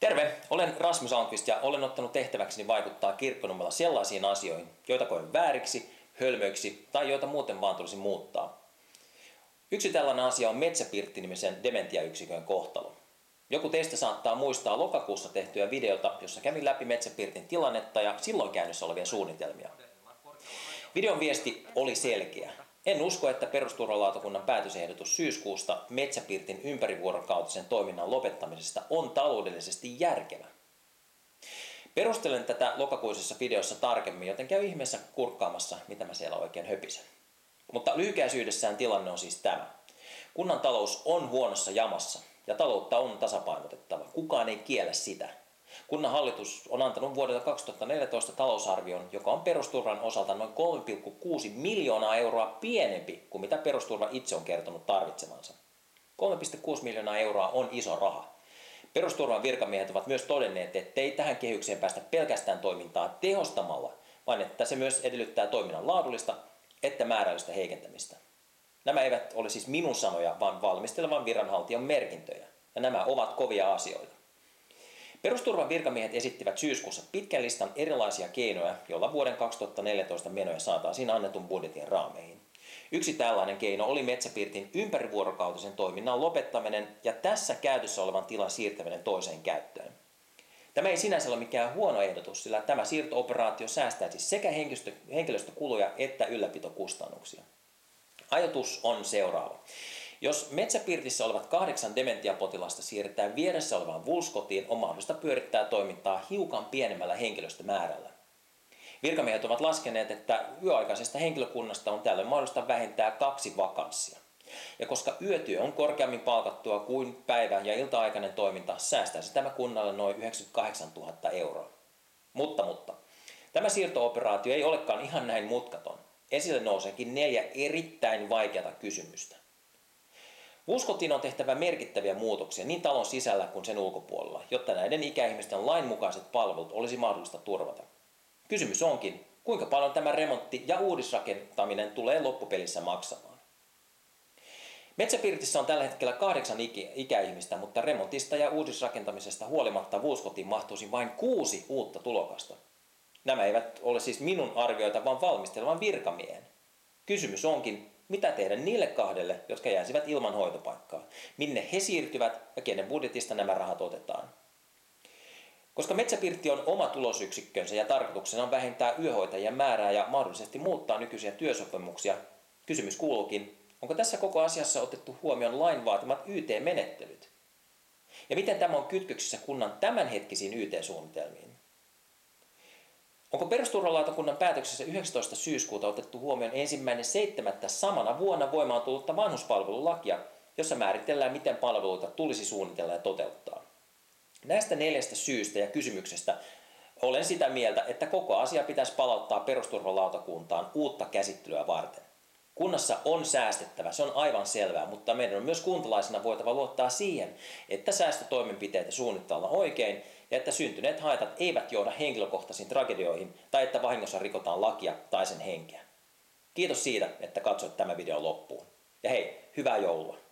Terve, olen Rasmus Almqvist ja olen ottanut tehtäväkseni vaikuttaa Kirkkonummella sellaisiin asioihin, joita koen vääriksi, hölmöiksi tai joita muuten vaan tulisi muuttaa. Yksi tällainen asia on Metsäpirtti-nimisen dementiayksikön kohtalo. Joku teistä saattaa muistaa lokakuussa tehtyä videota, jossa kävin läpi Metsäpirtin tilannetta ja silloin käynnissä olevia suunnitelmia. Videon viesti oli selkeä. En usko, että perusturvalautakunnan päätösehdotus syyskuusta Metsäpirtin ympärivuorokautisen toiminnan lopettamisesta on taloudellisesti järkevä. Perustelen tätä lokakuisessa videossa tarkemmin, joten käy ihmeessä kurkkaamassa, mitä mä siellä oikein höpisen. Mutta lyhykäisyydessään tilanne on siis tämä. Kunnan talous on huonossa jamassa ja taloutta on tasapainotettava. Kukaan ei kiellä sitä. Kunnan hallitus on antanut vuodelta 2014 talousarvion, joka on perusturvan osalta noin 3,6 miljoonaa euroa pienempi kuin mitä perusturva itse on kertonut tarvitsemansa. 3,6 miljoonaa euroa on iso raha. Perusturvan virkamiehet ovat myös todenneet, ettei tähän kehykseen päästä pelkästään toimintaa tehostamalla, vaan että se myös edellyttää toiminnan laadullista että määrällistä heikentämistä. Nämä eivät ole siis minun sanoja, vaan valmistelevan viranhaltijan merkintöjä, ja nämä ovat kovia asioita. Perusturvan virkamiehet esittivät syyskuussa pitkän listan erilaisia keinoja, joilla vuoden 2014 menoja saataisiin annetun budjetin raameihin. Yksi tällainen keino oli Metsäpirtin ympärivuorokautisen toiminnan lopettaminen ja tässä käytössä olevan tilan siirtäminen toiseen käyttöön. Tämä ei sinänsä ole mikään huono ehdotus, sillä tämä siirto-operaatio säästäisi sekä henkilöstökuluja että ylläpitokustannuksia. Ajatus on seuraava. Jos Metsäpirtissä olevat 8 dementiapotilasta siirretään vieressä olevaan Vulskotiin, on mahdollista pyörittää toimintaa hiukan pienemmällä henkilöstömäärällä. Virkamiehet ovat laskeneet, että yöaikaisesta henkilökunnasta on tällöin mahdollista vähentää 2 vakanssia. Ja koska yötyö on korkeammin palkattua kuin päivä- ja ilta-aikainen toiminta, säästäisi tämä kunnalle noin 98 000 euroa. Mutta, tämä siirto-operaatio ei olekaan ihan näin mutkaton. Esille nouseekin 4 erittäin vaikeata kysymystä. Vulskotiin on tehtävä merkittäviä muutoksia niin talon sisällä kuin sen ulkopuolella, jotta näiden ikäihmisten lainmukaiset palvelut olisi mahdollista turvata. Kysymys onkin, kuinka paljon tämä remontti ja uudisrakentaminen tulee loppupelissä maksamaan. Metsäpirtissä on tällä hetkellä 8 ikäihmistä, mutta remontista ja uudisrakentamisesta huolimatta Vulskotiin mahtuisi vain 6 uutta tulokasta. Nämä eivät ole siis minun arvioita, vaan valmistelevan virkamiehen. Kysymys onkin, mitä tehdä niille 2, jotka jäisivät ilman hoitopaikkaa? Minne he siirtyvät ja kenen budjetista nämä rahat otetaan? Koska Metsäpirtti on oma tulosyksikkönsä ja tarkoituksena on vähentää yöhoitajien määrää ja mahdollisesti muuttaa nykyisiä työsopimuksia, kysymys kuuluukin, onko tässä koko asiassa otettu huomioon lain vaatimat YT-menettelyt? Ja miten tämä on kytköksissä kunnan tämänhetkisiin YT-suunnitelmiin? Onko perusturvalautakunnan päätöksessä 19. syyskuuta otettu huomioon 1.7. samana vuonna voimaan tullutta vanhuspalvelulakia, jossa määritellään, miten palveluita tulisi suunnitella ja toteuttaa? Näistä 4 syystä ja kysymyksestä olen sitä mieltä, että koko asia pitäisi palauttaa perusturvalautakuntaan uutta käsittelyä varten. Kunnassa on säästettävä, se on aivan selvää, mutta meidän on myös kuntalaisina voitava luottaa siihen, että säästötoimenpiteitä suunnitellaan oikein ja että syntyneet haitat eivät johda henkilökohtaisiin tragedioihin tai että vahingossa rikotaan lakia tai sen henkeä. Kiitos siitä, että katsoit tämän videon loppuun. Ja hei, hyvää joulua!